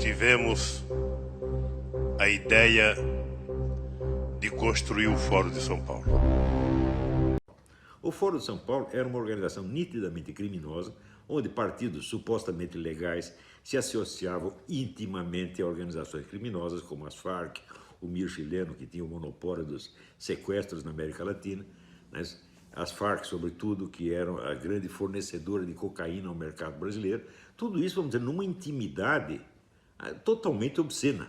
tivemos a ideia de construir o Fórum de São Paulo. O Fórum de São Paulo era uma organização nitidamente criminosa, onde partidos supostamente legais se associavam intimamente a organizações criminosas, como as Farc, o MIR chileno, que tinha o monopólio dos sequestros na América Latina, né? As Farc, sobretudo, que eram a grande fornecedora de cocaína ao mercado brasileiro. Tudo isso, vamos dizer, numa intimidade totalmente obscena,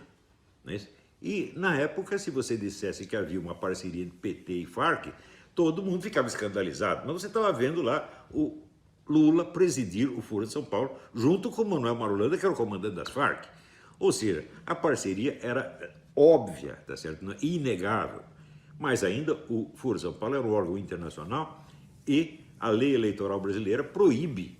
né? E, na época, se você dissesse que havia uma parceria entre PT e Farc, todo mundo ficava escandalizado. Mas você estava vendo lá o Lula presidir o Foro de São Paulo, junto com o Manuel Marulanda, que era o comandante das Farc. Ou seja, a parceria era óbvia, tá certo? Inegável. Mas ainda o Foro de São Paulo era um órgão internacional e a lei eleitoral brasileira proíbe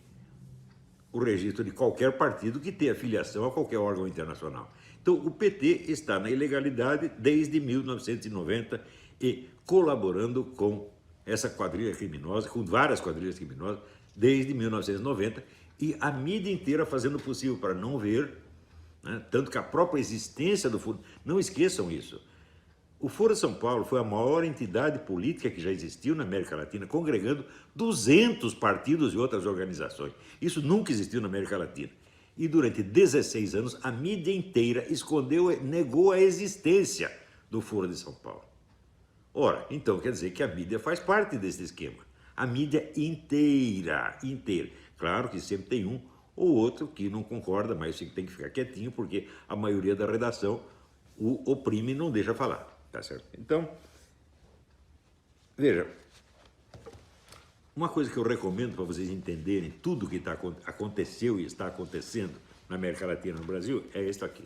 o registro de qualquer partido que tenha filiação a qualquer órgão internacional. Então, o PT está na ilegalidade desde 1990 e colaborando com essa quadrilha criminosa, com várias quadrilhas criminosas, desde 1990, e a mídia inteira fazendo o possível para não ver, né? Tanto que a própria existência do Foro... Não esqueçam isso. O Foro de São Paulo foi a maior entidade política que já existiu na América Latina, congregando 200 partidos e outras organizações. Isso nunca existiu na América Latina. E durante 16 anos, a mídia inteira escondeu, negou a existência do Foro de São Paulo. Ora, então quer dizer que a mídia faz parte desse esquema. A mídia inteira. Claro que sempre tem um ou outro que não concorda, mas tem que ficar quietinho, porque a maioria da redação o oprime e não deixa falar. Tá certo? Então, veja, uma coisa que eu recomendo para vocês entenderem tudo que aconteceu e está acontecendo na América Latina e no Brasil é isso aqui.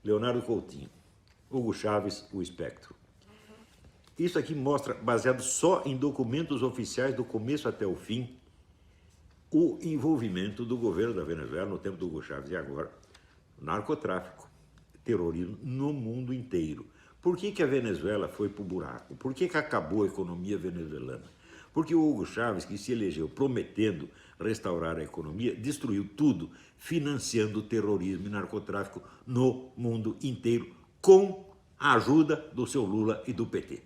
Leonardo Coutinho, Hugo Chávez, o Espectro. Isso aqui mostra, baseado só em documentos oficiais do começo até o fim, o envolvimento do governo da Venezuela no tempo do Hugo Chávez e agora, narcotráfico, terrorismo no mundo inteiro. Por que a Venezuela foi para o buraco? Por que acabou a economia venezuelana? Porque o Hugo Chávez, que se elegeu prometendo restaurar a economia, destruiu tudo, financiando o terrorismo e narcotráfico no mundo inteiro, com a ajuda do seu Lula e do PT.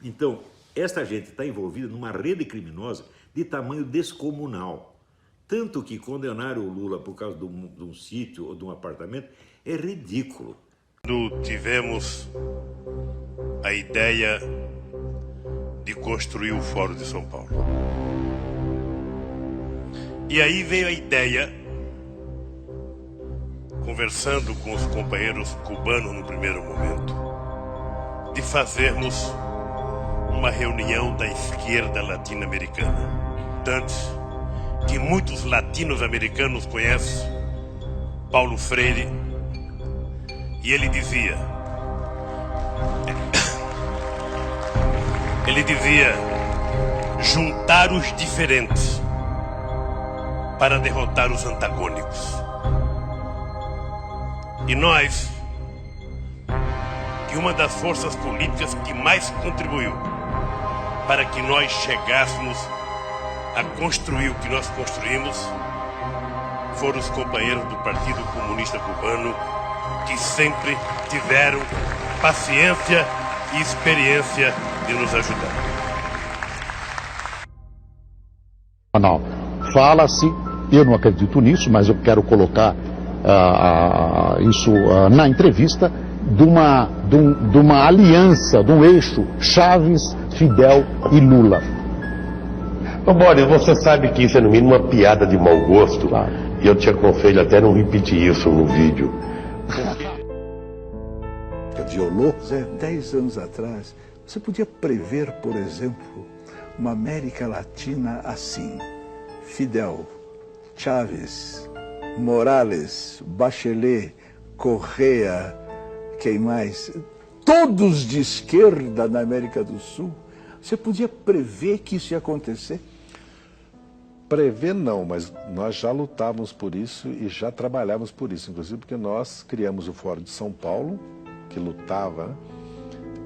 Então, esta gente está envolvida numa rede criminosa de tamanho descomunal. Tanto que condenaram o Lula por causa de um sítio ou de um apartamento é ridículo. Quando tivemos a ideia de construir o Fórum de São Paulo. E aí veio a ideia, conversando com os companheiros cubanos no primeiro momento, de fazermos uma reunião da esquerda latino-americana. Tanto que muitos latinos-americanos conhecem Paulo Freire, e ele dizia juntar os diferentes para derrotar os antagônicos. E nós, que uma das forças políticas que mais contribuiu para que nós chegássemos a construir o que nós construímos, foram os companheiros do Partido Comunista Cubano, que sempre tiveram paciência e experiência de nos ajudar. Não, fala-se, eu não acredito nisso, mas eu quero colocar isso na entrevista, de uma aliança, de um eixo Chaves, Fidel e Lula. Ô Boris, você sabe que isso é no mínimo uma piada de mau gosto, claro. E eu te aconselho até não repetir isso no vídeo. Violou, 10 anos atrás, você podia prever, por exemplo, uma América Latina assim: Fidel, Chávez, Morales, Bachelet, Correa, quem mais? Todos de esquerda na América do Sul. Você podia prever que isso ia acontecer? Prever não, mas nós já lutávamos por isso e já trabalhávamos por isso, inclusive porque nós criamos o Fórum de São Paulo, que lutava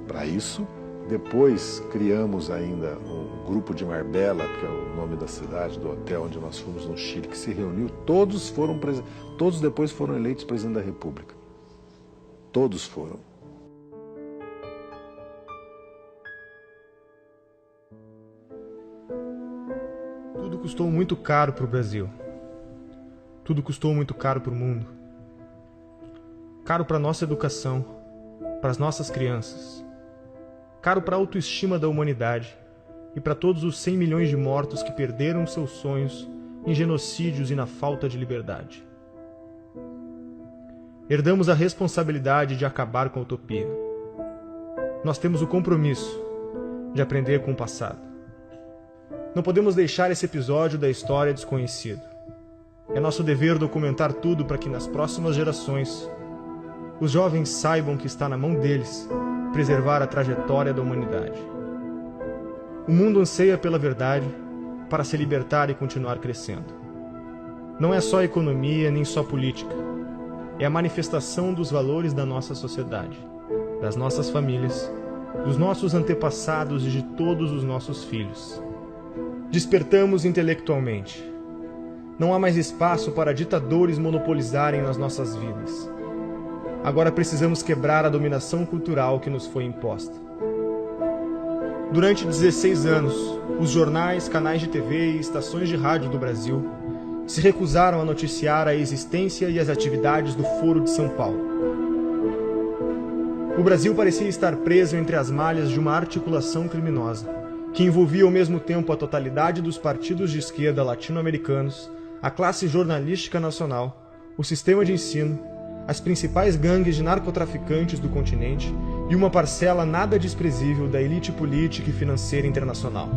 para isso, Depois criamos ainda um grupo de Marbella, que é o nome da cidade, do hotel onde nós fomos no Chile, que se reuniu. Todos depois foram eleitos presidente da República. Todos foram. Tudo custou muito caro para o Brasil. Tudo custou muito caro para o mundo. Caro para a nossa educação, para as nossas crianças. Caro para a autoestima da humanidade e para todos os 100 milhões de mortos que perderam seus sonhos em genocídios e na falta de liberdade. Herdamos a responsabilidade de acabar com a utopia. Nós temos o compromisso de aprender com o passado. Não podemos deixar esse episódio da história desconhecido. É nosso dever documentar tudo para que nas próximas gerações os jovens saibam que está na mão deles preservar a trajetória da humanidade. O mundo anseia pela verdade para se libertar e continuar crescendo. Não é só economia nem só política. É a manifestação dos valores da nossa sociedade, das nossas famílias, dos nossos antepassados e de todos os nossos filhos. Despertamos intelectualmente. Não há mais espaço para ditadores monopolizarem as nossas vidas. Agora precisamos quebrar a dominação cultural que nos foi imposta. Durante 16 anos, os jornais, canais de TV e estações de rádio do Brasil se recusaram a noticiar a existência e as atividades do Foro de São Paulo. O Brasil parecia estar preso entre as malhas de uma articulação criminosa, que envolvia ao mesmo tempo a totalidade dos partidos de esquerda latino-americanos, a classe jornalística nacional, o sistema de ensino, as principais gangues de narcotraficantes do continente e uma parcela nada desprezível da elite política e financeira internacional.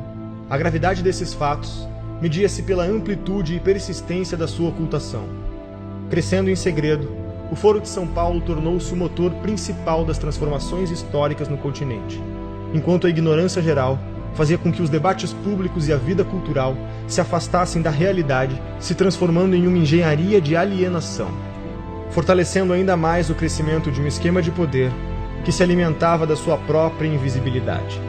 A gravidade desses fatos media-se pela amplitude e persistência da sua ocultação. Crescendo em segredo, o Foro de São Paulo tornou-se o motor principal das transformações históricas no continente, enquanto a ignorância geral fazia com que os debates públicos e a vida cultural se afastassem da realidade, se transformando em uma engenharia de alienação, fortalecendo ainda mais o crescimento de um esquema de poder que se alimentava da sua própria invisibilidade.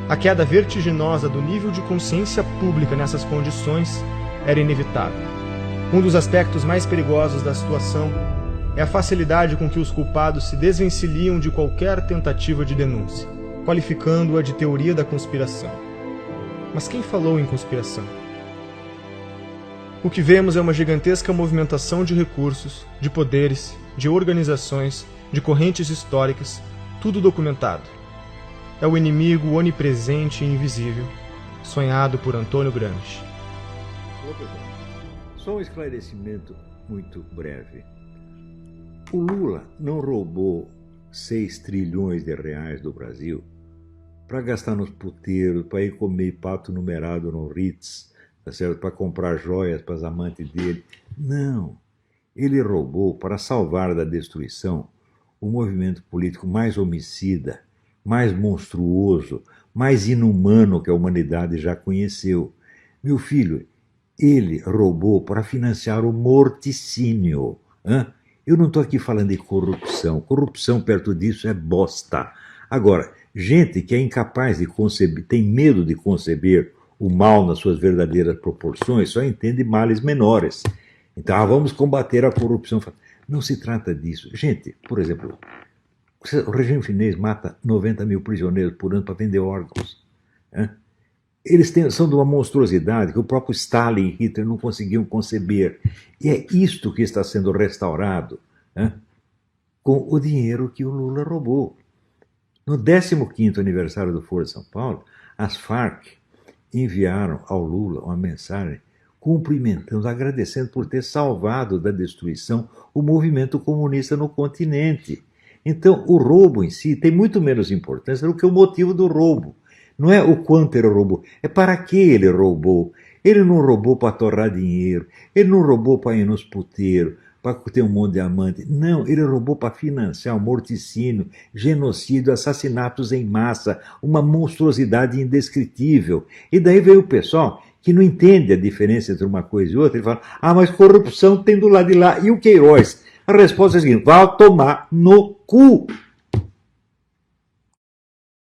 A queda vertiginosa do nível de consciência pública nessas condições era inevitável. Um dos aspectos mais perigosos da situação é a facilidade com que os culpados se desvencilham de qualquer tentativa de denúncia, qualificando-a de teoria da conspiração. Mas quem falou em conspiração? O que vemos é uma gigantesca movimentação de recursos, de poderes, de organizações, de correntes históricas, tudo documentado. É o inimigo onipresente e invisível, sonhado por Antônio Gramsci. Olá, pessoal. Só um esclarecimento muito breve. O Lula não roubou 6 trilhões de reais do Brasil para gastar nos puteiros, para ir comer pato numerado no Ritz, tá certo? Para comprar joias para as amantes dele. Não. Ele roubou para salvar da destruição o movimento político mais homicida, mais monstruoso, mais inumano que a humanidade já conheceu. Meu filho, ele roubou para financiar o morticínio. Eu não estou aqui falando de corrupção. Corrupção perto disso é bosta. Agora, gente que é incapaz de conceber, tem medo de conceber o mal nas suas verdadeiras proporções, só entende males menores. Então, vamos combater a corrupção. Não se trata disso. Gente, por exemplo, o regime chinês mata 90 mil prisioneiros por ano para vender órgãos. Eles são de uma monstruosidade que o próprio Stalin e Hitler não conseguiam conceber. E é isto que está sendo restaurado com o dinheiro que o Lula roubou. No 15º aniversário do Foro de São Paulo, as Farc enviaram ao Lula uma mensagem cumprimentando, agradecendo por ter salvado da destruição o movimento comunista no continente. Então, o roubo em si tem muito menos importância do que o motivo do roubo. Não é o quanto ele roubou, é para que ele roubou. Ele não roubou para torrar dinheiro, ele não roubou para ir nos puteiros, para ter um monte de amante. Não, ele roubou para financiar o morticínio, genocídio, assassinatos em massa, uma monstruosidade indescritível. E daí veio o pessoal que não entende a diferença entre uma coisa e outra, e fala, mas corrupção tem do lado de lá. E o Queiroz? A resposta é a seguinte, vai tomar no cu.